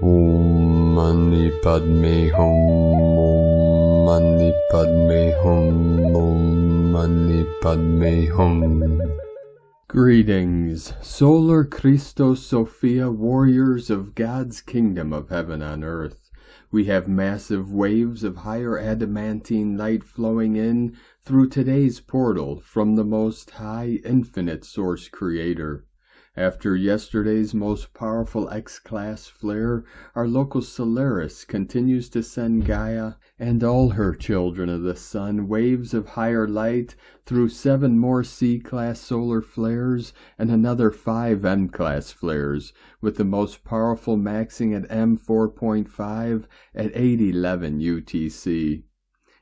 Om Mani Padme Hum, Om Mani Padme Hum, Om Mani Padme Hum. Greetings, Solar Christos Sophia warriors of God's kingdom of heaven on earth. We have massive waves of higher adamantine light flowing in through today's portal from the Most High Infinite Source Creator. After yesterday's most powerful X-class flare, our local Solaris continues to send Gaia and all her children of the sun waves of higher light through 7 more C-class solar flares and another 5 M-class flares, with the most powerful maxing at M4.5 at 8:11 UTC.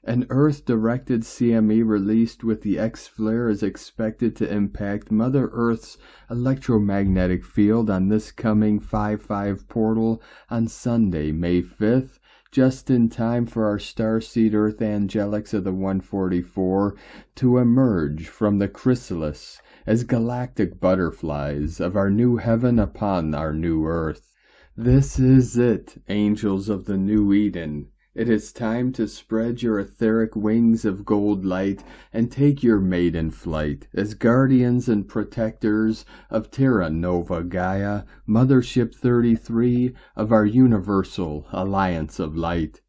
An Earth-directed CME released with the X-flare is expected to impact Mother Earth's electromagnetic field on this coming 5/5 portal on Sunday, May 5th, just in time for our starseed Earth angelics of the 144 to emerge from the chrysalis as galactic butterflies of our new heaven upon our new Earth. This is it, angels of the new Eden. It is time to spread your etheric wings of gold light and take your maiden flight as guardians and protectors of Terra Nova Gaia, Mothership 33 of our Universal Alliance of Light.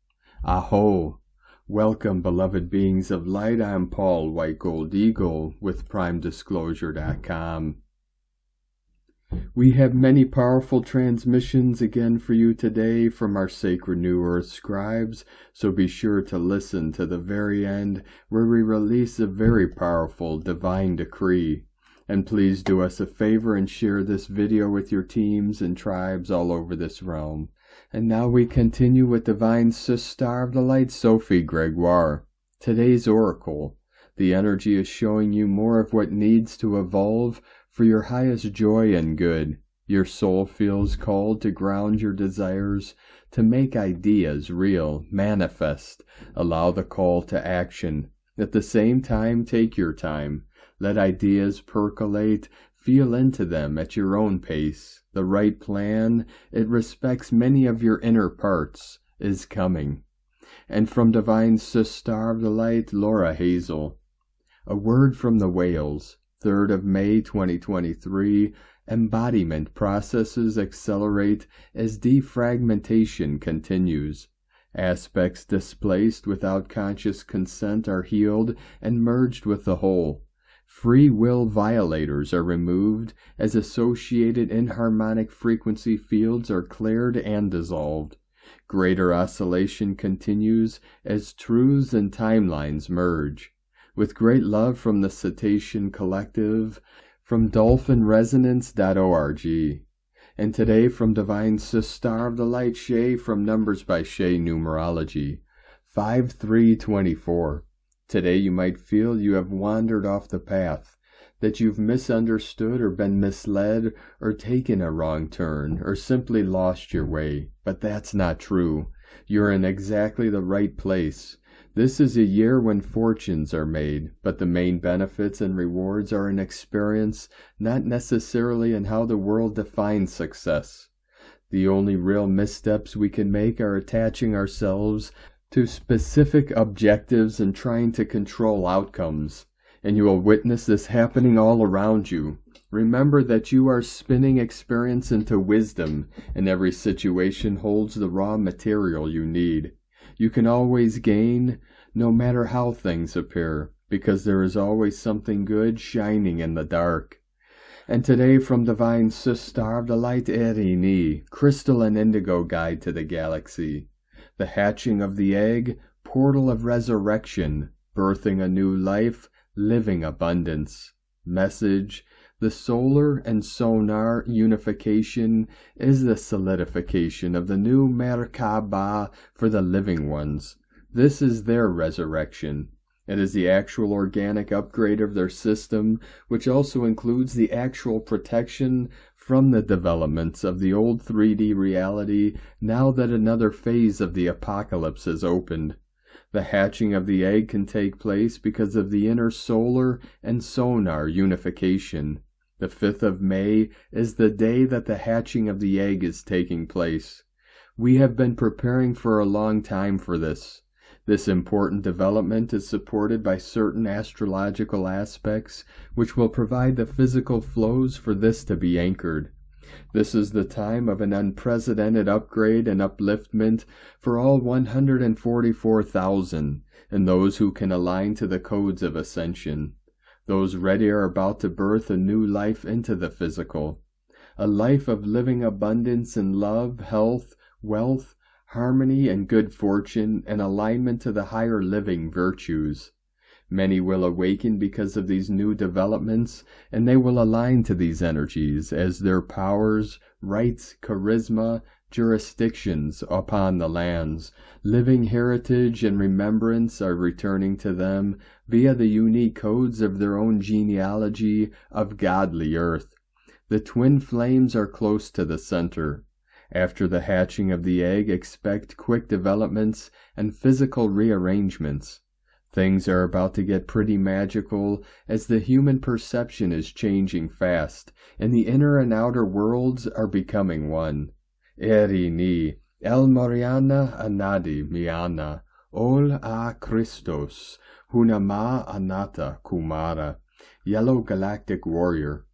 Aho! Welcome, beloved beings of light. I'm Paul White Gold Eagle with PrimeDisclosure.com. We have many powerful transmissions again for you today from our sacred New Earth scribes, so be sure to listen to the very end where we release a very powerful divine decree. And please do us a favor and share this video with your teams and tribes all over this realm. And now we continue with Divine Sister of the Light, Sophie Gregoire. Today's oracle. The energy is showing you more of what needs to evolve for your highest joy and good. Your soul feels called to ground your desires, to make ideas real, manifest. Allow the call to action. At the same time, take your time. Let ideas percolate. Feel into them at your own pace. The right plan, it respects many of your inner parts, is coming. And from Divine Sister of the Light, Laura Hazel. A word from the whales. 3rd of May 2023, embodiment processes accelerate as defragmentation continues. Aspects displaced without conscious consent are healed and merged with the whole. Free will violators are removed as associated inharmonic frequency fields are cleared and dissolved. Greater oscillation continues as truths and timelines merge. With great love from the Cetacean Collective, from dolphinresonance.org. And today from Divine Sister of the Light, Shay, from Numbers by Shay Numerology, 5/3/24. Today you might feel you have wandered off the path, that you've misunderstood or been misled or taken a wrong turn or simply lost your way. But that's not true. You're in exactly the right place. This is a year when fortunes are made, but the main benefits and rewards are in experience, not necessarily in how the world defines success. The only real missteps we can make are attaching ourselves to specific objectives and trying to control outcomes. And you will witness this happening all around you. Remember that you are spinning experience into wisdom, and every situation holds the raw material you need. You can always gain, no matter how things appear, because there is always something good shining in the dark. And today from Divine Sister of the Light, Erini, Crystal and Indigo Guide to the Galaxy. The hatching of the egg, portal of resurrection, birthing a new life, living abundance. Message: the solar and sonar unification is the solidification of the new Merkabah for the living ones. This is their resurrection. It is the actual organic upgrade of their system, which also includes the actual protection from the developments of the old 3D reality now that another phase of the apocalypse has opened. The hatching of the egg can take place because of the inner solar and sonar unification. The 5th of May is the day that the hatching of the egg is taking place. We have been preparing for a long time for this. This important development is supported by certain astrological aspects which will provide the physical flows for this to be anchored. This is the time of an unprecedented upgrade and upliftment for all 144,000 and those who can align to the codes of ascension. Those ready are about to birth a new life into the physical, a life of living abundance in love, health, wealth, harmony, and good fortune, and alignment to the higher living virtues. Many will awaken because of these new developments, and they will align to these energies as their powers, rights, charisma, jurisdictions upon the lands, living heritage and remembrance are returning to them via the unique codes of their own genealogy of godly earth. The twin flames are close to the center. After the hatching of the egg, expect quick developments and physical rearrangements. Things are about to get pretty magical as the human perception is changing fast, and the inner and outer worlds are becoming one. Eri ni, el Moriana anadi miana, ol a Christos, hunama anata kumara, yellow galactic warrior.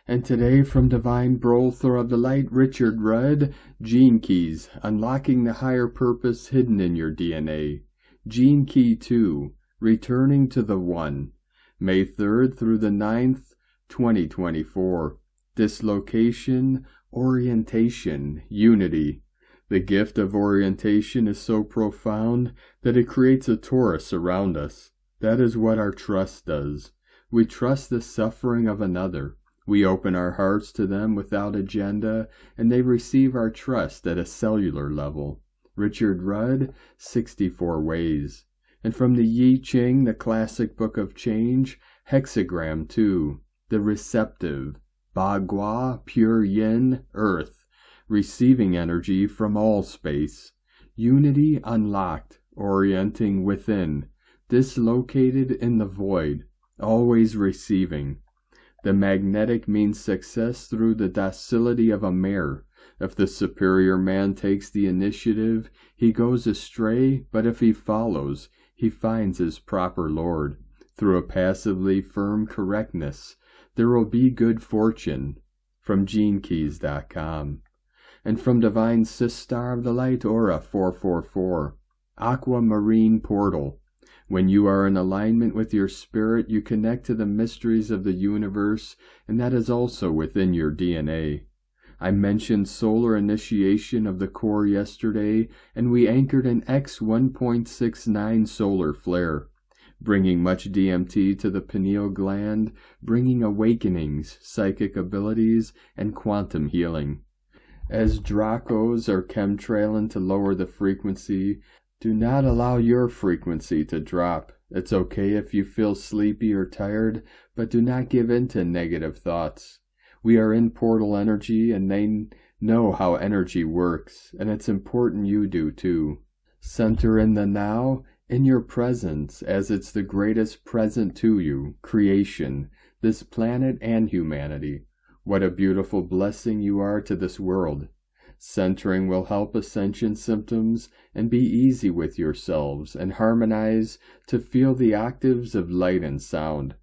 And today from Divine Butler of the Light, Richard Rudd, Gene Keys, unlocking the higher purpose hidden in your DNA. Gene Key 2, returning to the One. May 3rd through the 9th, 2024. Dislocation, orientation, unity. The gift of orientation is so profound that it creates a torus around us. That is what our trust does. We trust the suffering of another. We open our hearts to them without agenda, and they receive our trust at a cellular level. Richard Rudd, 64 Ways. And from the Yi Ching, the classic book of change, hexagram 2, the receptive, Bagua, pure yin, earth, receiving energy from all space. Unity unlocked, orienting within, dislocated in the void, always receiving. The magnetic means success through the docility of a mare. If the superior man takes the initiative, he goes astray, but if he follows, he finds his proper lord. Through a passively firm correctness, there will be good fortune. From GeneKeys.com. And from Divine Sistar of the Light, Aura 444. Aquamarine Portal. When you are in alignment with your spirit, you connect to the mysteries of the universe, and that is also within your DNA. I mentioned solar initiation of the core yesterday, and we anchored an X 1.69 solar flare, bringing much DMT to the pineal gland, bringing awakenings, psychic abilities, and quantum healing. As Dracos are chemtrailing to lower the frequency, do not allow your frequency to drop. It's okay if you feel sleepy or tired, but do not give in to negative thoughts. We are in portal energy, and they know how energy works, and it's important you do too. Center in the now, in your presence, as it's the greatest present to you, creation, this planet and humanity. What a beautiful blessing you are to this world. Centering will help ascension symptoms, and be easy with yourselves, and harmonize to feel the octaves of light and sound.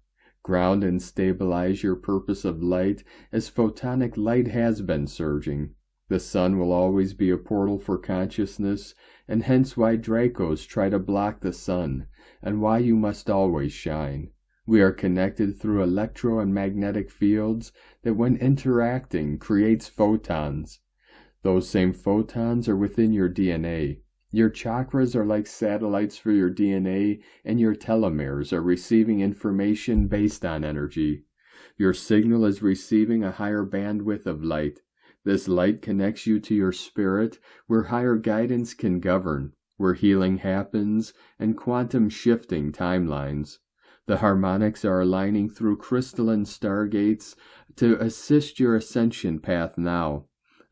Ground and stabilize your purpose of light, as photonic light has been surging. The sun will always be a portal for consciousness, and hence why Dracos try to block the sun, and why you must always shine. We are connected through electro and magnetic fields that when interacting creates photons. Those same photons are within your DNA. Your chakras are like satellites for your DNA, and your telomeres are receiving information based on energy. Your signal is receiving a higher bandwidth of light. This light connects you to your spirit, where higher guidance can govern, where healing happens, and quantum shifting timelines. The harmonics are aligning through crystalline stargates to assist your ascension path now.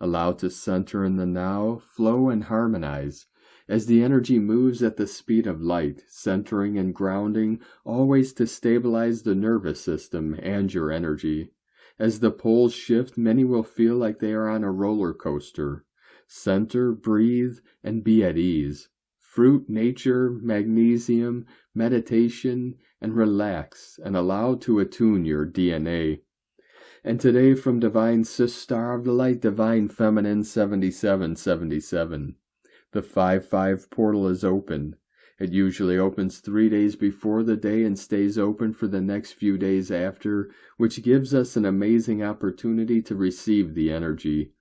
Allow to center in the now, flow and harmonize. As the energy moves at the speed of light, centering and grounding, always to stabilize the nervous system and your energy. As the poles shift, many will feel like they are on a roller coaster. Center, breathe, and be at ease. Fruit, nature, magnesium, meditation, and relax, and allow to attune your DNA. And today from Divine Sis Star of the Light, Divine Feminine 7777. The 5-5 portal is open. It usually opens 3 days before the day and stays open for the next few days after, which gives us an amazing opportunity to receive the energy.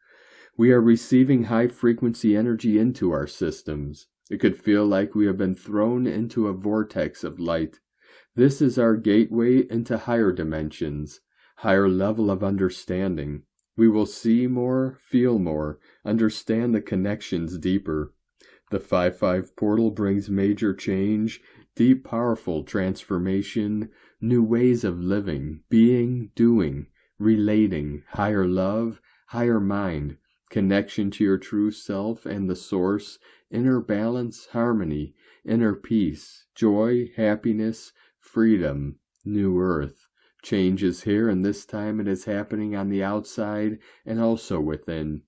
We are receiving high-frequency energy into our systems. It could feel like we have been thrown into a vortex of light. This is our gateway into higher dimensions, higher level of understanding. We will see more, feel more, understand the connections deeper. The 5-5 portal brings major change, deep, powerful transformation, new ways of living, being, doing, relating, higher love, higher mind, connection to your true self and the source, inner balance, harmony, inner peace, joy, happiness, freedom, new earth. Change is here, and this time it is happening on the outside and also within,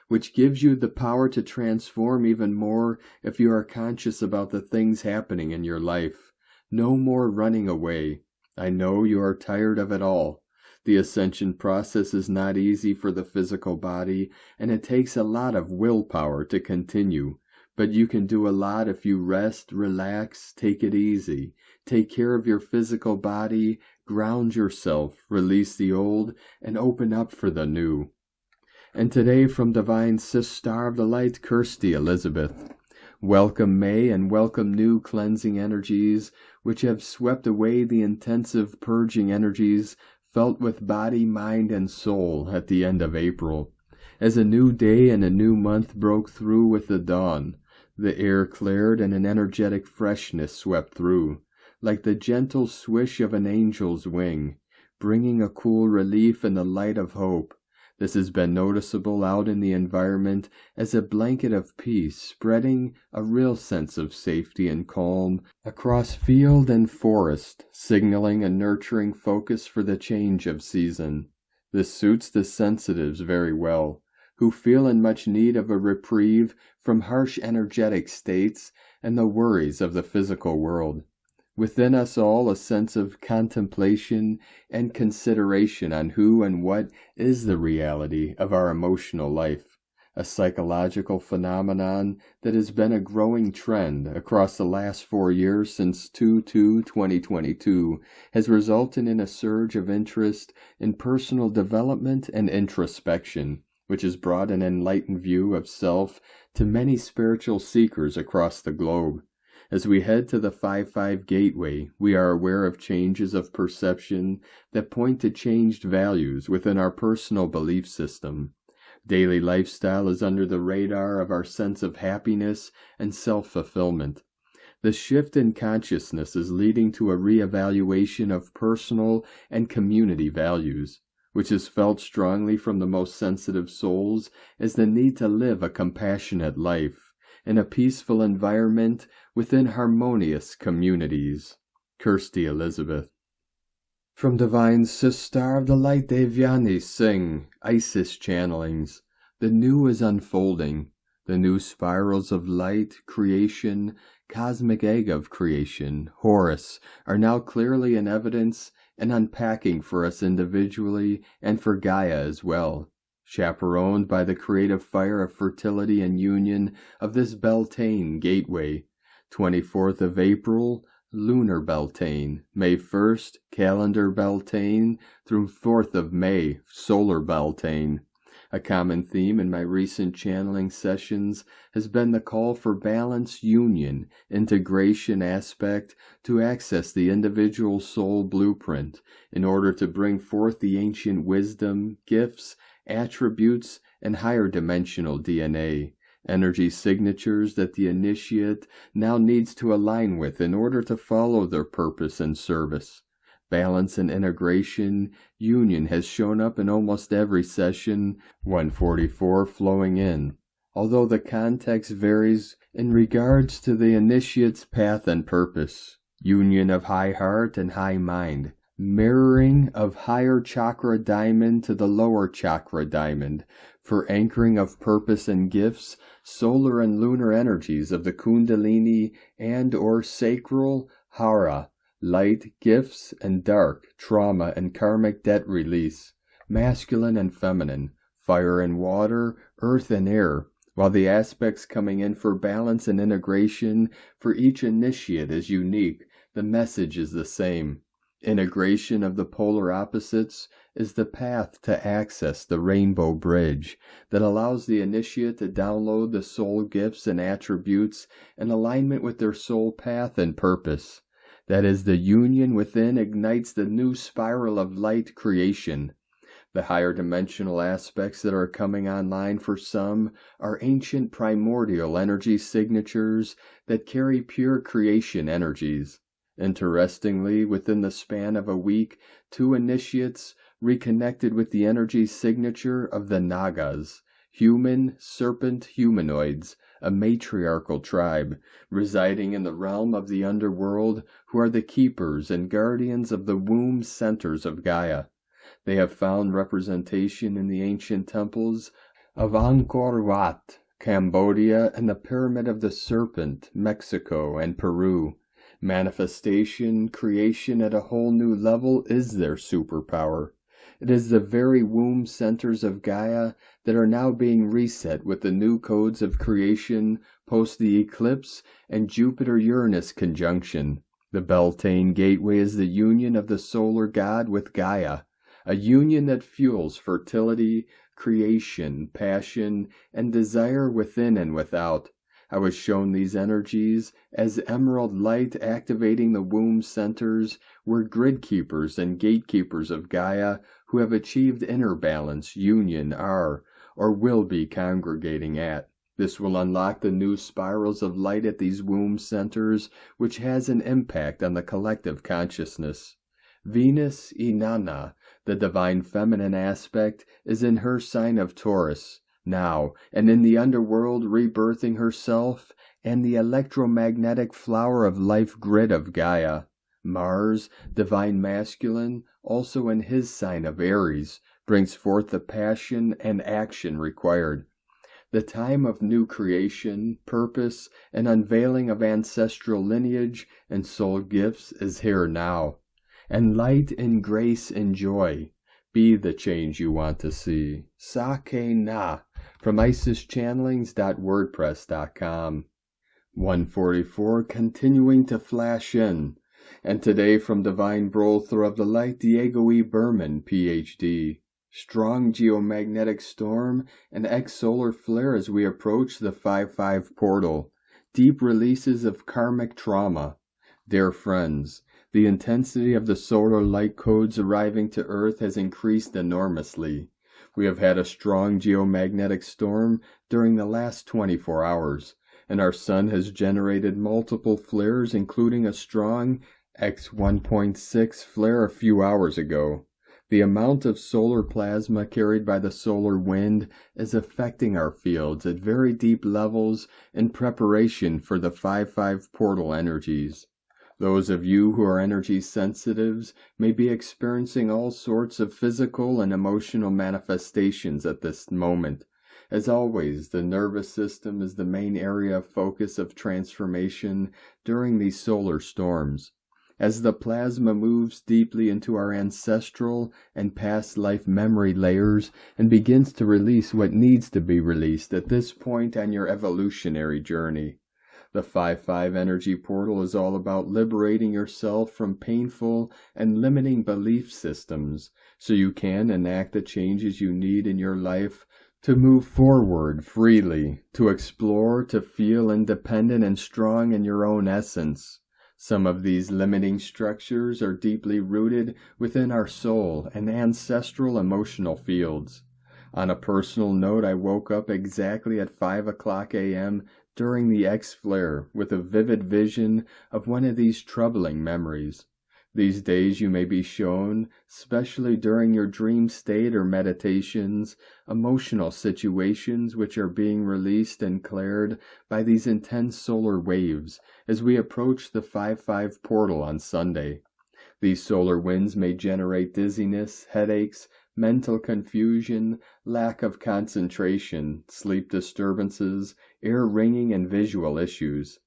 which gives you the power to transform even more if you are conscious about the things happening in your life. No more running away. I know you are tired of it all. The ascension process is not easy for the physical body, and it takes a lot of willpower to continue. But you can do a lot if you rest, relax, take it easy. Take care of your physical body, ground yourself, release the old, and open up for the new. And today from Divine Sis Star of the Light, Kirsty Elizabeth. Welcome May, and welcome new cleansing energies, which have swept away the intensive purging energies felt with body, mind, and soul at the end of April. As a new day and a new month broke through with the dawn, the air cleared and an energetic freshness swept through, like the gentle swish of an angel's wing, bringing a cool relief and the light of hope. This has been noticeable out in the environment as a blanket of peace, spreading a real sense of safety and calm across field and forest, signaling a nurturing focus for the change of season. This suits the sensitives very well, who feel in much need of a reprieve from harsh energetic states and the worries of the physical world. Within us all a sense of contemplation and consideration on who and what is the reality of our emotional life, a psychological phenomenon that has been a growing trend across the last 4 years since 2022 has resulted in a surge of interest in personal development and introspection, which has brought an enlightened view of self to many spiritual seekers across the globe. As we head to the 5-5 gateway, we are aware of changes of perception that point to changed values within our personal belief system. Daily lifestyle is under the radar of our sense of happiness and self-fulfillment. The shift in consciousness is leading to a reevaluation of personal and community values, which is felt strongly from the most sensitive souls as the need to live a compassionate life in a peaceful environment within harmonious communities. Kirsty Elizabeth. From Divine Sis Star of the Light, Devyani Singh, Isis Channelings. The new is unfolding. The new spirals of light, creation, cosmic egg of creation, Horus, are now clearly in evidence and unpacking for us individually and for Gaia as well, chaperoned by the creative fire of fertility and union of this Beltane gateway. 24th of April, lunar Beltane. May 1st, calendar Beltane, through 4th of May, solar Beltane. A common theme in my recent channeling sessions has been the call for balance, union, integration aspect to access the individual soul blueprint in order to bring forth the ancient wisdom, gifts, attributes, and higher dimensional DNA, energy signatures that the initiate now needs to align with in order to follow their purpose and service. Balance and integration, union has shown up in almost every session, 144 flowing in, although the context varies in regards to the initiate's path and purpose. Union of high heart and high mind, mirroring of higher chakra diamond to the lower chakra diamond, for anchoring of purpose and gifts, solar and lunar energies of the Kundalini and or sacral hara, light, gifts, and dark, trauma and karmic debt release, masculine and feminine, fire and water, earth and air, while the aspects coming in for balance and integration for each initiate is unique, the message is the same. Integration of the polar opposites is the path to access the rainbow bridge that allows the initiate to download the soul gifts and attributes in alignment with their soul path and purpose. That is, the union within ignites the new spiral of light creation. The higher dimensional aspects that are coming online for some are ancient primordial energy signatures that carry pure creation energies. Interestingly, within the span of a week, 2 initiates reconnected with the energy signature of the Nagas, human serpent humanoids, a matriarchal tribe residing in the realm of the underworld, who are the keepers and guardians of the womb centers of Gaia. They have found representation in the ancient temples of Angkor Wat, Cambodia, and the Pyramid of the Serpent, Mexico and Peru. Manifestation, creation at a whole new level is their superpower. It is the very womb centers of Gaia that are now being reset with the new codes of creation post the eclipse and Jupiter-Uranus conjunction. The Beltane gateway is the union of the solar god with Gaia, a union that fuels fertility, creation, passion, and desire within and without. I was shown these energies as emerald light activating the womb centers, where grid keepers and gatekeepers of Gaia who have achieved inner balance, union, are, or will be congregating at. This will unlock the new spirals of light at these womb centers, which has an impact on the collective consciousness. Venus Inanna, the divine feminine aspect, is in her sign of Taurus now, and in the underworld rebirthing herself and the electromagnetic flower of life grid of Gaia. Mars, divine masculine, also in his sign of Aries, brings forth the passion and action required. The time of new creation, purpose, and unveiling of ancestral lineage and soul gifts is here now. And light and grace and joy be the change you want to see. Sake Na from IsisChannelings.wordpress.com. 144 continuing to flash in. And today from Divine Brother of the Light, Diego E. Berman, Ph.D. Strong geomagnetic storm and X-solar flare as we approach the 5-5 portal. Deep releases of karmic trauma. Dear friends, the intensity of the solar light codes arriving to Earth has increased enormously. We have had a strong geomagnetic storm during the last 24 hours, and our sun has generated multiple flares, including a strong X1.6 flare a few hours ago. The amount of solar plasma carried by the solar wind is affecting our fields at very deep levels in preparation for the 5-5 portal energies. Those of you who are energy sensitives may be experiencing all sorts of physical and emotional manifestations at this moment. As always, the nervous system is the main area of focus of transformation during these solar storms. As the plasma moves deeply into our ancestral and past life memory layers and begins to release what needs to be released at this point on your evolutionary journey. The 5-5 energy portal is all about liberating yourself from painful and limiting belief systems so you can enact the changes you need in your life to move forward freely, to explore, to feel independent and strong in your own essence. Some of these limiting structures are deeply rooted within our soul and ancestral emotional fields. On a personal note, I woke up exactly at 5:00 a.m. during the X-flare with a vivid vision of one of these troubling memories. These days you may be shown, especially during your dream state or meditations, emotional situations which are being released and cleared by these intense solar waves as we approach the 5-5 portal on Sunday. These solar winds may generate dizziness, headaches, mental confusion, lack of concentration, sleep disturbances, ear ringing, and visual issues.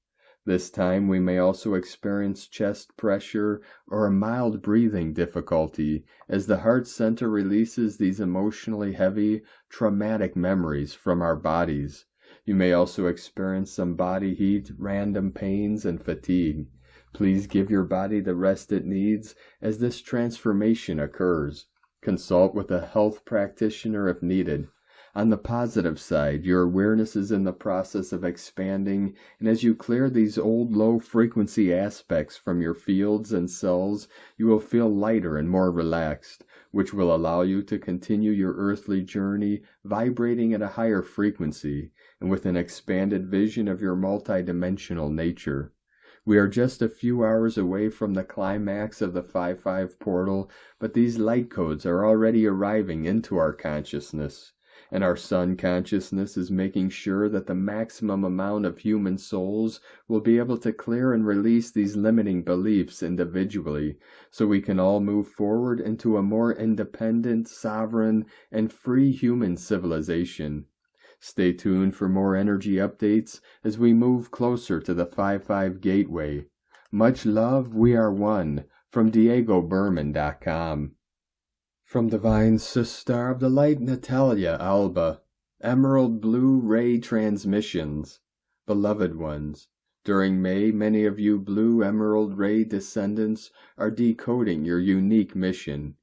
This time we may also experience chest pressure or a mild breathing difficulty as the heart center releases these emotionally heavy, traumatic memories from our bodies. You may also experience some body heat, random pains, and fatigue. Please give your body the rest it needs as this transformation occurs. Consult with a health practitioner if needed. On the positive side, your awareness is in the process of expanding, and as you clear these old low-frequency aspects from your fields and cells, you will feel lighter and more relaxed, which will allow you to continue your earthly journey vibrating at a higher frequency and with an expanded vision of your multidimensional nature. We are just a few hours away from the climax of the 5-5 portal, but these light codes are already arriving into our consciousness. And our sun consciousness is making sure that the maximum amount of human souls will be able to clear and release these limiting beliefs individually, so we can all move forward into a more independent, sovereign, and free human civilization. Stay tuned for more energy updates as we move closer to the 5-5 gateway. Much love, we are one, from DiegoBerman.com. From Divine Sister of the Light Natalia Alba, Emerald Blue Ray Transmissions. Beloved ones, during May, many of you Blue Emerald Ray descendants are decoding your unique mission.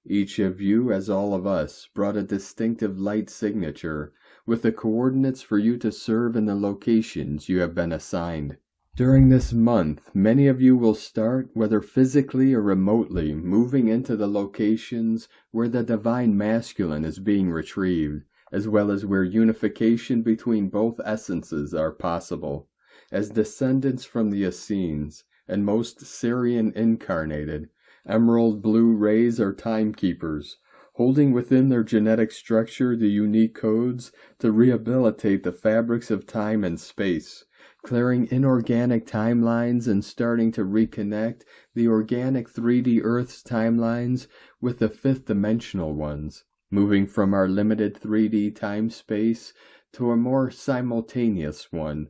Each of you, as all of us, brought a distinctive light signature with the coordinates for you to serve in the locations you have been assigned. During this month, many of you will start, whether physically or remotely, moving into the locations where the Divine Masculine is being retrieved, as well as where unification between both essences are possible. As descendants from the Essenes, and most Syrian incarnated, Emerald Blue Rays are timekeepers, holding within their genetic structure the unique codes to rehabilitate the fabrics of time and space, clearing inorganic timelines and starting to reconnect the organic 3D Earth's timelines with the fifth-dimensional ones, moving from our limited 3D time-space to a more simultaneous one.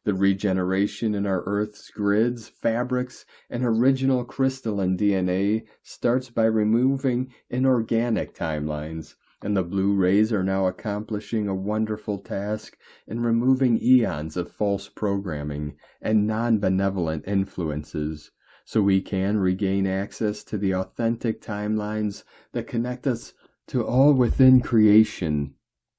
The regeneration in our Earth's grids, fabrics, and original crystalline DNA starts by removing inorganic timelines, and the blue rays are now accomplishing a wonderful task in removing eons of false programming and non-benevolent influences, so we can regain access to the authentic timelines that connect us to all within creation.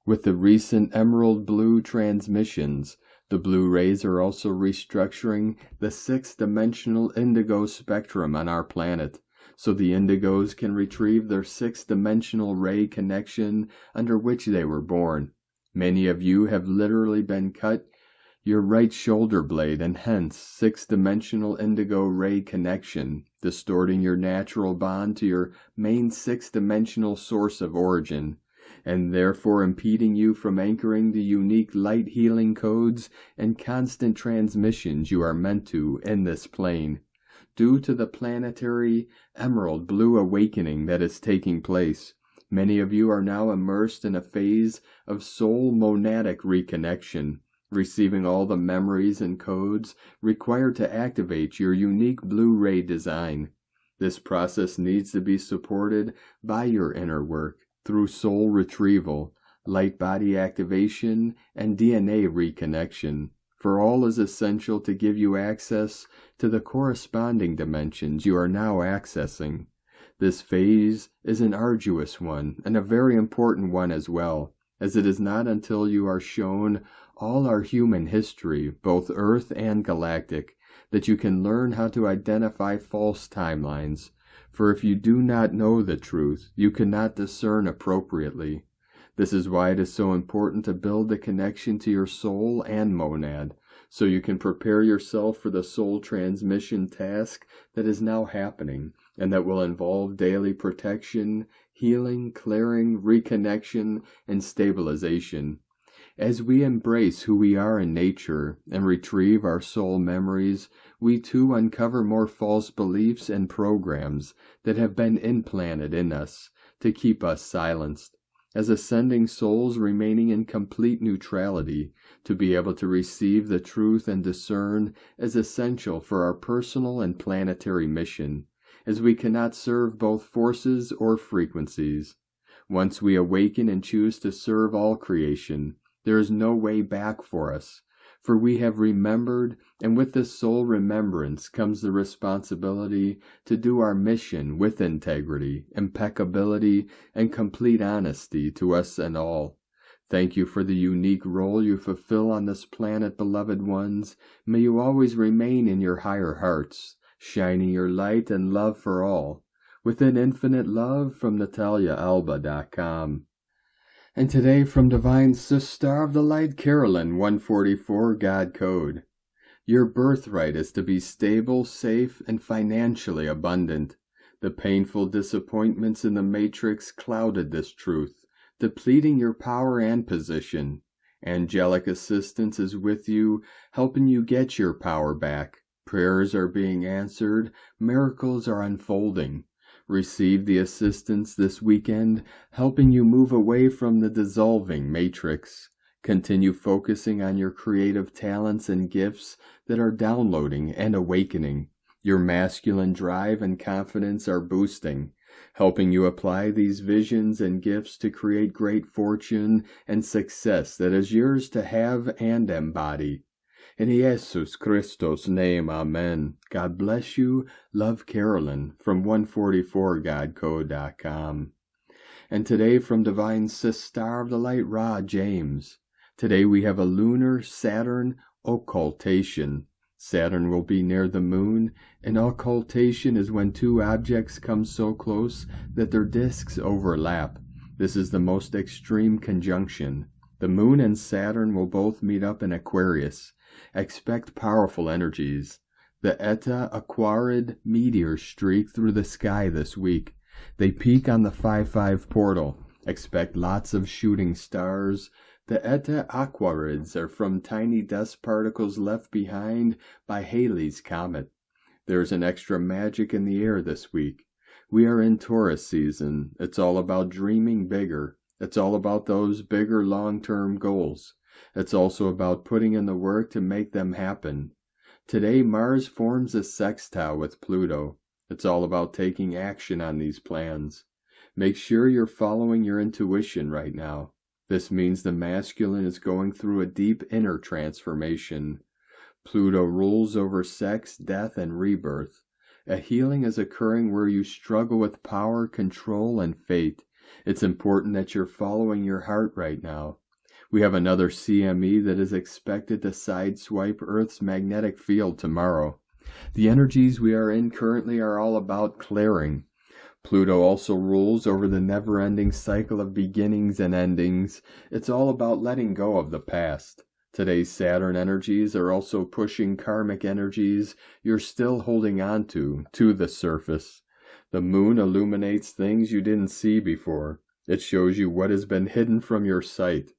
With the recent emerald blue transmissions, the blue rays are also restructuring the six-dimensional indigo spectrum on our planet, so the indigos can retrieve their six-dimensional ray connection under which they were born. Many of you have literally been cut your right shoulder blade and hence six-dimensional indigo ray connection, distorting your natural bond to your main six-dimensional source of origin, and therefore impeding you from anchoring the unique light healing codes and constant transmissions you are meant to in this plane. Due to the planetary emerald blue awakening that is taking place, many of you are now immersed in a phase of soul monadic reconnection, receiving all the memories and codes required to activate your unique blue ray design. This process needs to be supported by your inner work through soul retrieval, light body activation, and DNA reconnection, for all is essential to give you access to the corresponding dimensions you are now accessing. This phase is an arduous one, and a very important one as well, as it is not until you are shown all our human history, both Earth and galactic, that you can learn how to identify false timelines. For if you do not know the truth, you cannot discern appropriately. This is why it is so important to build a connection to your soul and monad, so you can prepare yourself for the soul transmission task that is now happening, and that will involve daily protection, healing, clearing, reconnection, and stabilization. As we embrace who we are in nature and retrieve our soul memories, we too uncover more false beliefs and programs that have been implanted in us to keep us silenced. As ascending souls remaining in complete neutrality, to be able to receive the truth and discern is essential for our personal and planetary mission, as we cannot serve both forces or frequencies. Once we awaken and choose to serve all creation, there is no way back for us, for we have remembered, and with this soul remembrance comes the responsibility to do our mission with integrity, impeccability, and complete honesty to us and all. Thank you for the unique role you fulfill on this planet, beloved ones. May you always remain in your higher hearts, shining your light and love for all. Within infinite love from NataliaAlba.com. And today from Divine Sister of the Light, Carolyn, 144 God Code. Your birthright is to be stable, safe, and financially abundant. The painful disappointments in the matrix clouded this truth, depleting your power and position. Angelic assistance is with you, helping you get your power back. Prayers are being answered, miracles are unfolding. Receive the assistance this weekend, helping you move away from the dissolving matrix. Continue focusing on your creative talents and gifts that are downloading and awakening. Your masculine drive and confidence are boosting, helping you apply these visions and gifts to create great fortune and success that is yours to have and embody. In Jesus Christos' name, amen. God bless you. Love, Carolyn, from 144godcode.com. And today from Divine Sister of the Light, Ra James. Today we have a lunar Saturn occultation. Saturn will be near the moon. An occultation is when two objects come so close that their disks overlap. This is the most extreme conjunction. The moon and Saturn will both meet up in Aquarius. Expect powerful energies. The Eta Aquarid meteors streak through the sky this week. They peak on the 5-5 portal. Expect lots of shooting stars. The Eta Aquarids are from tiny dust particles left behind by Halley's Comet. There's an extra magic in the air this week. We are in Taurus season. It's all about dreaming bigger. It's all about those bigger long-term goals. It's also about putting in the work to make them happen. Today, Mars forms a sextile with Pluto. It's all about taking action on these plans. Make sure you're following your intuition right now. This means the masculine is going through a deep inner transformation. Pluto rules over sex, death, and rebirth. A healing is occurring where you struggle with power, control, and fate. It's important that you're following your heart right now. We have another CME that is expected to sideswipe Earth's magnetic field tomorrow. The energies we are in currently are all about clearing. Pluto also rules over the never-ending cycle of beginnings and endings. It's all about letting go of the past. Today's Saturn energies are also pushing karmic energies you're still holding on to the surface. The moon illuminates things you didn't see before. It shows you what has been hidden from your sight.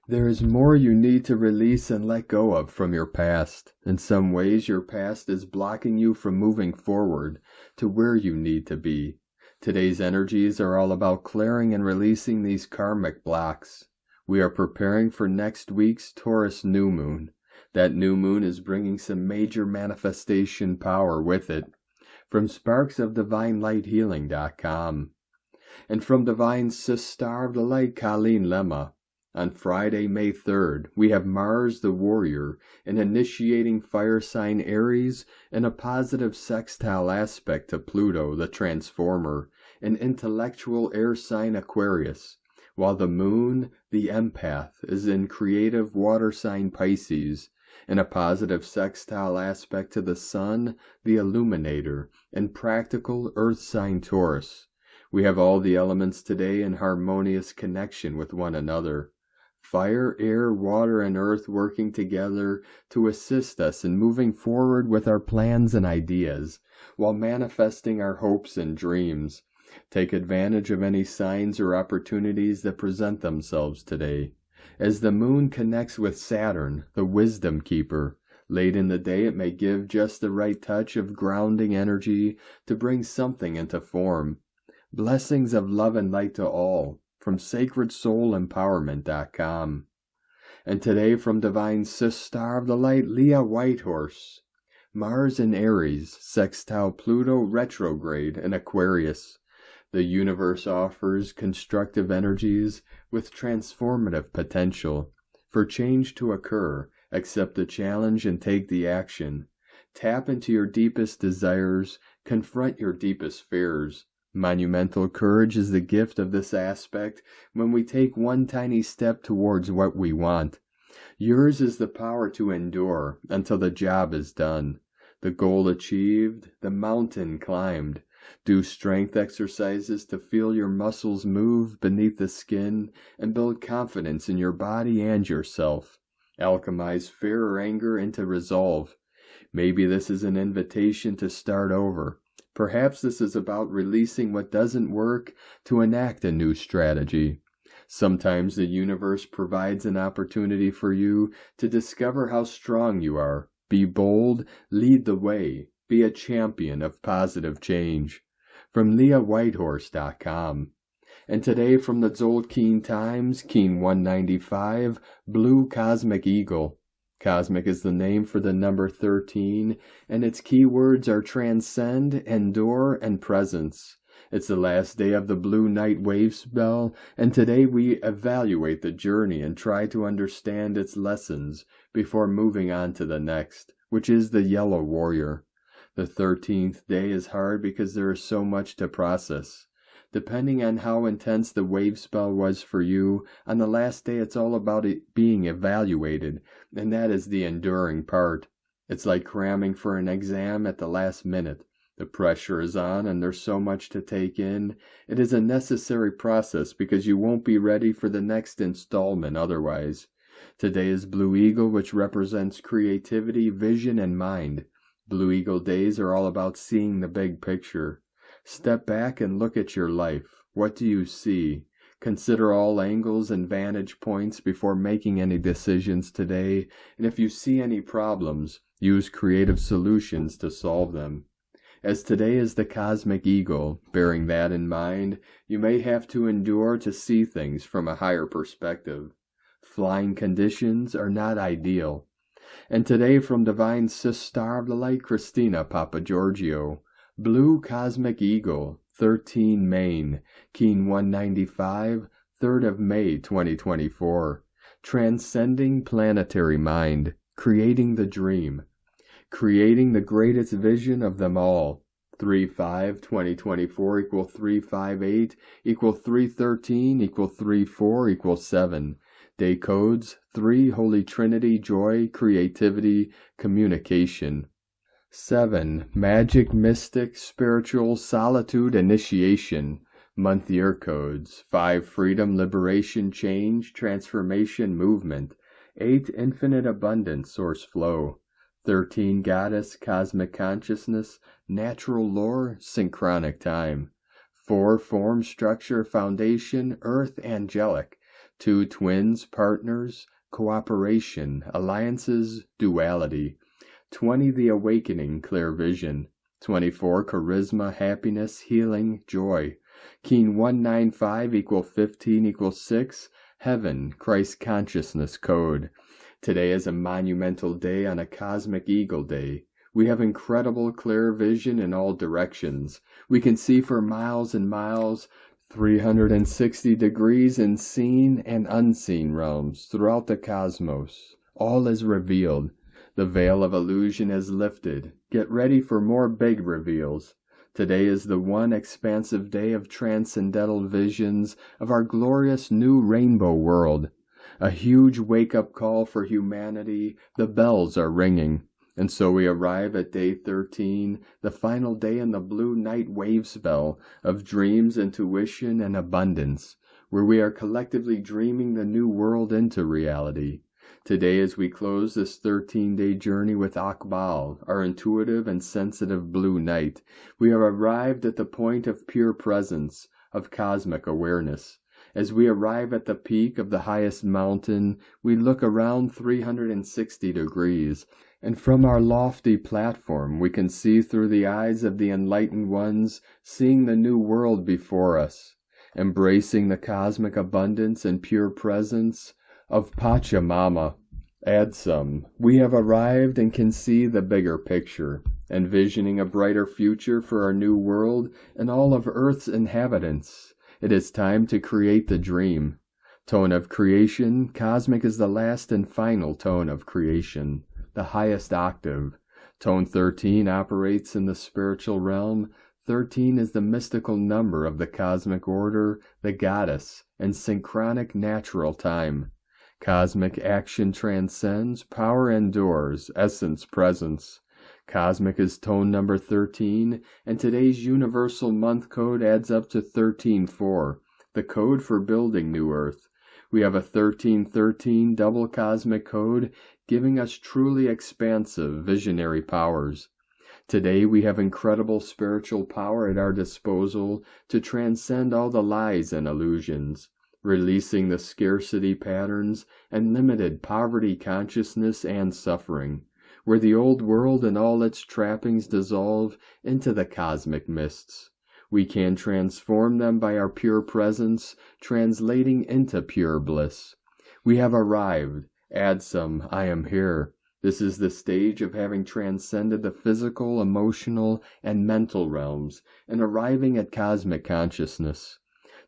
There is more you need to release and let go of from your past. In some ways, your past is blocking you from moving forward to where you need to be. Today's energies are all about clearing and releasing these karmic blocks. We are preparing for next week's Taurus new moon. That new moon is bringing some major manifestation power with it. From sparksofdivinelighthealing.com. And from Divine Sister of the Light, Colleen Lemma. On Friday, May 3rd, we have Mars the Warrior, an initiating fire sign Aries, and a positive sextile aspect to Pluto, the Transformer, an intellectual air sign Aquarius, while the Moon, the Empath, is in creative water sign Pisces, and a positive sextile aspect to the Sun, the Illuminator, and practical earth sign Taurus. We have all the elements today in harmonious connection with one another. Fire, air, water, and earth working together to assist us in moving forward with our plans and ideas, while manifesting our hopes and dreams. Take advantage of any signs or opportunities that present themselves today. As the moon connects with Saturn, the wisdom keeper, late in the day it may give just the right touch of grounding energy to bring something into form. Blessings of love and light to all from sacredsoulempowerment.com. And today from Divine Sis Star of the Light, Leah Whitehorse. Mars in Aries, sextile Pluto retrograde in Aquarius. The universe offers constructive energies with transformative potential. For change to occur, accept the challenge and take the action. Tap into your deepest desires, confront your deepest fears. Monumental courage is the gift of this aspect when we take one tiny step towards what we want. Yours is the power to endure until the job is done. The goal achieved, the mountain climbed. Do strength exercises to feel your muscles move beneath the skin and build confidence in your body and yourself. Alchemize fear or anger into resolve. Maybe this is an invitation to start over. Perhaps this is about releasing what doesn't work to enact a new strategy. Sometimes the universe provides an opportunity for you to discover how strong you are. Be bold, lead the way, be a champion of positive change. From LeahWhitehorse.com. And today from the Tzolk'in Times, Keen 195, Blue Cosmic Eagle. Cosmic is the name for the number 13, and its keywords are transcend, endure, and presence. It's the last day of the Blue Night Wave spell, and today we evaluate the journey and try to understand its lessons before moving on to the next, which is the Yellow Warrior. The 13th day is hard because there is so much to process. Depending on how intense the wave spell was for you, on the last day it's all about it being evaluated, and that is the enduring part. It's like cramming for an exam at the last minute. The pressure is on and there's so much to take in. It is a necessary process because you won't be ready for the next installment otherwise. Today is Blue Eagle, which represents creativity, vision, and mind. Blue Eagle days are all about seeing the big picture. Step back and look at your life. What do you see? Consider all angles and vantage points before making any decisions today, and if you see any problems, use creative solutions to solve them. As today is the Cosmic Eagle, bearing that in mind, you may have to endure to see things from a higher perspective. Flying conditions are not ideal. And today from Divine Sis Star of the Light, Christina Papagiorgio, Blue Cosmic Eagle, 13 Maine, Keen 195, 3rd of May 2024. Transcending planetary mind, creating the dream. Creating the greatest vision of them all. 3-5-2024 equal 358 equal 313 equal 34 equal 7. Day codes 3 Holy Trinity, joy, creativity, communication. 7 Magic, mystic, spiritual, solitude, initiation. Month year codes 5 Freedom, liberation, change, transformation, movement. 8 Infinite abundance, source flow. 13 Goddess, cosmic consciousness, natural lore, synchronic time. 4 Form, structure, foundation, earth, angelic. 2 Twins, partners, cooperation, alliances, duality. 20 The awakening, clear vision. 24 Charisma, happiness, healing, joy. Keen 195 equal 15 equal 6, heaven, Christ consciousness code. Today is a monumental day on a Cosmic Eagle day. We have incredible clear vision in all directions. We can see for miles and miles, 360 degrees in seen and unseen realms throughout the cosmos. All is revealed. The veil of illusion is lifted. Get ready for more big reveals. Today is the one expansive day of transcendental visions of our glorious new rainbow world. A huge wake-up call for humanity. The bells are ringing. And so we arrive at day 13, the final day in the Blue Night Wave spell of dreams, intuition, and abundance, where we are collectively dreaming the new world into reality. Today, as we close this 13-day journey with Akbal, our intuitive and sensitive Blue Night, we have arrived at the point of pure presence, of cosmic awareness. As we arrive at the peak of the highest mountain, we look around 360 degrees, and from our lofty platform we can see through the eyes of the enlightened ones, seeing the new world before us, embracing the cosmic abundance and pure presence of Pachamama. Adsum, we have arrived and can see the bigger picture, envisioning a brighter future for our new world and all of Earth's inhabitants. It is time to create the dream. Tone of creation, cosmic is the last and final tone of creation, the highest octave. Tone 13 operates in the spiritual realm. 13 is the mystical number of the cosmic order, the goddess, and synchronic natural time. Cosmic action transcends, power endures, essence presence. Cosmic is tone number 13, and today's universal month code adds up to 13-4, the code for building New Earth. We have a 13-13 double cosmic code, giving us truly expansive visionary powers. Today we have incredible spiritual power at our disposal to transcend all the lies and illusions, releasing the scarcity patterns and limited poverty consciousness and suffering, where the old world and all its trappings dissolve into the cosmic mists. We can transform them by our pure presence, translating into pure bliss. We have arrived. Adsum, I am here. This is the stage of having transcended the physical, emotional, and mental realms and arriving at cosmic consciousness.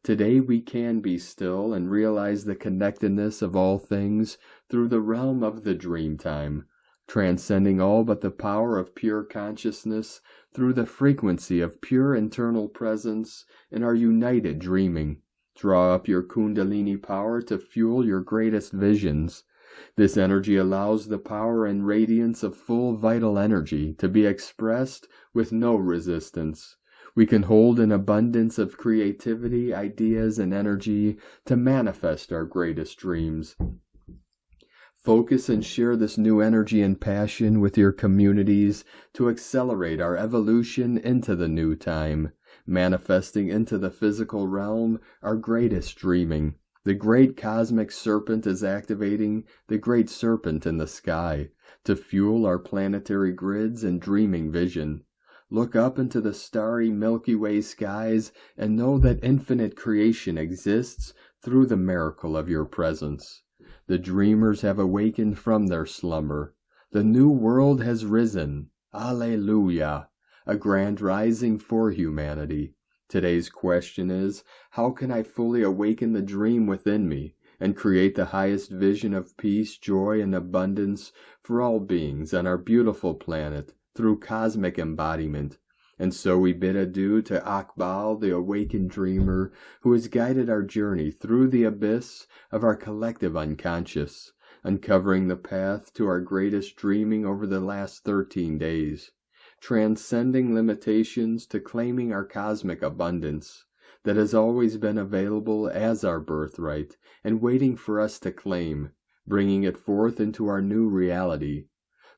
Today we can be still and realize the connectedness of all things through the realm of the dream time, transcending all but the power of pure consciousness through the frequency of pure internal presence in our united dreaming. Draw up your kundalini power to fuel your greatest visions. This energy allows the power and radiance of full vital energy to be expressed with no resistance. We can hold an abundance of creativity, ideas, and energy to manifest our greatest dreams. Focus and share this new energy and passion with your communities to accelerate our evolution into the new time, manifesting into the physical realm our greatest dreaming. The great cosmic serpent is activating the great serpent in the sky to fuel our planetary grids and dreaming vision. Look up into the starry Milky Way skies and know that infinite creation exists through the miracle of your presence. The dreamers have awakened from their slumber. The new world has risen. Alleluia! A grand rising for humanity. Today's question is, how can I fully awaken the dream within me and create the highest vision of peace, joy, and abundance for all beings on our beautiful planet through cosmic embodiment? And so we bid adieu to Akbal, the awakened dreamer, who has guided our journey through the abyss of our collective unconscious, uncovering the path to our greatest dreaming over the last 13 days, transcending limitations to claiming our cosmic abundance that has always been available as our birthright and waiting for us to claim, bringing it forth into our new reality.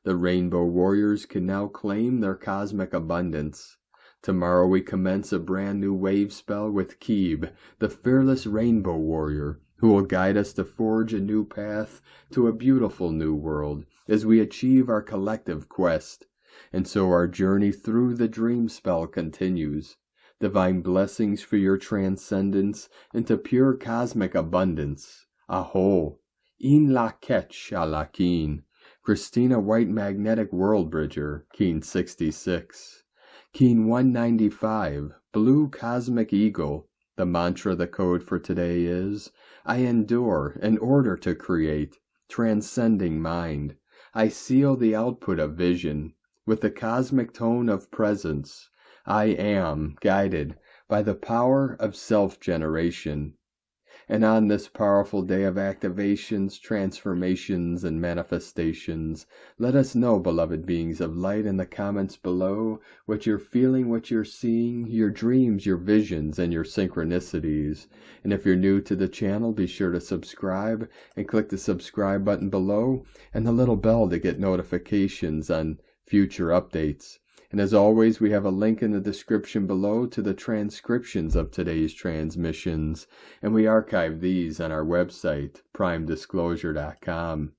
The Rainbow Warriors can now claim their cosmic abundance. Tomorrow we commence a brand new wave spell with Keeb, the fearless Rainbow Warrior, who will guide us to forge a new path to a beautiful new world as we achieve our collective quest. And so our journey through the dream spell continues. Divine blessings for your transcendence into pure cosmic abundance. Aho! In la ketch alakin. Christina White Magnetic World Bridger, Keen 66. Keen 195, Blue Cosmic Eagle. The mantra, the code for today is, I endure in order to create, transcending mind. I seal the output of vision with the cosmic tone of presence. I am guided by the power of self-generation. And on this powerful day of activations, transformations, and manifestations, let us know, beloved beings of light, in the comments below what you're feeling, what you're seeing, your dreams, your visions, and your synchronicities. And if you're new to the channel, be sure to subscribe and click the subscribe button below and the little bell to get notifications on future updates. And as always, we have a link in the description below to the transcriptions of today's transmissions, and we archive these on our website, primedisclosure.com.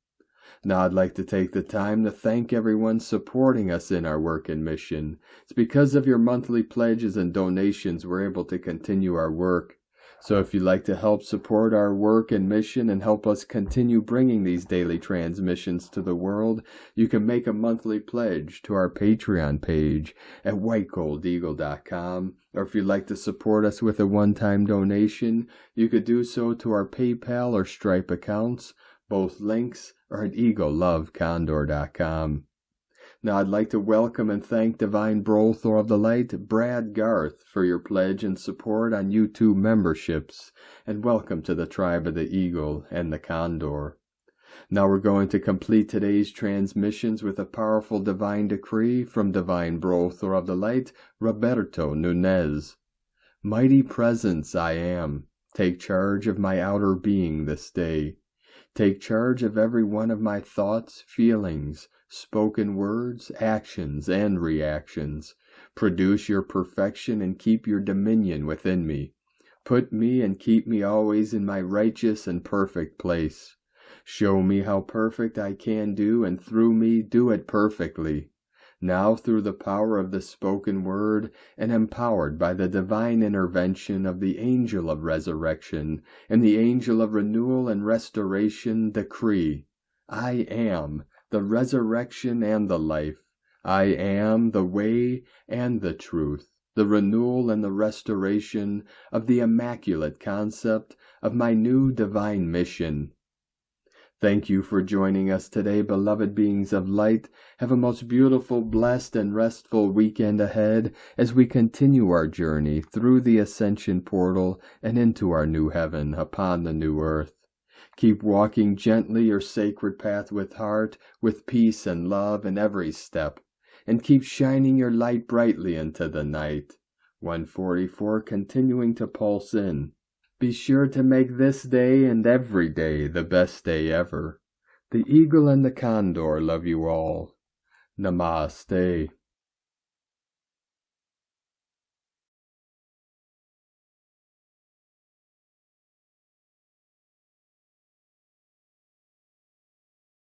Now I'd like to take the time to thank everyone supporting us in our work and mission. It's because of your monthly pledges and donations we're able to continue our work. So if you'd like to help support our work and mission and help us continue bringing these daily transmissions to the world, you can make a monthly pledge to our Patreon page at whitegoldeagle.com. Or if you'd like to support us with a one-time donation, you could do so to our PayPal or Stripe accounts. Both links are at eaglelovecondor.com. Now I'd like to welcome and thank Divine Brothor of the Light, Brad Garth, for your pledge and support on YouTube memberships, and welcome to the Tribe of the Eagle and the Condor. Now we're going to complete today's transmissions with a powerful divine decree from Divine Brothor of the Light, Roberto Nunez. Mighty Presence I am, take charge of my outer being this day. Take charge of every one of my thoughts, feelings, spoken words, actions, and reactions. Produce your perfection and keep your dominion within me. Put me and keep me always in my righteous and perfect place. Show me how perfect I can do, and through me do it perfectly. Now through the power of the spoken word, and empowered by the divine intervention of the angel of resurrection and the angel of renewal and restoration, decree, I am the resurrection and the life. I am the way and the truth, the renewal and the restoration of the immaculate concept of my new divine mission. Thank you for joining us today, beloved beings of light. Have a most beautiful, blessed, and restful weekend ahead as we continue our journey through the ascension portal and into our new heaven upon the new earth. Keep walking gently your sacred path with heart, with peace and love in every step, and keep shining your light brightly into the night. 144 continuing to pulse in. Be sure to make this day and every day the best day ever. The Eagle and the Condor love you all. Namaste.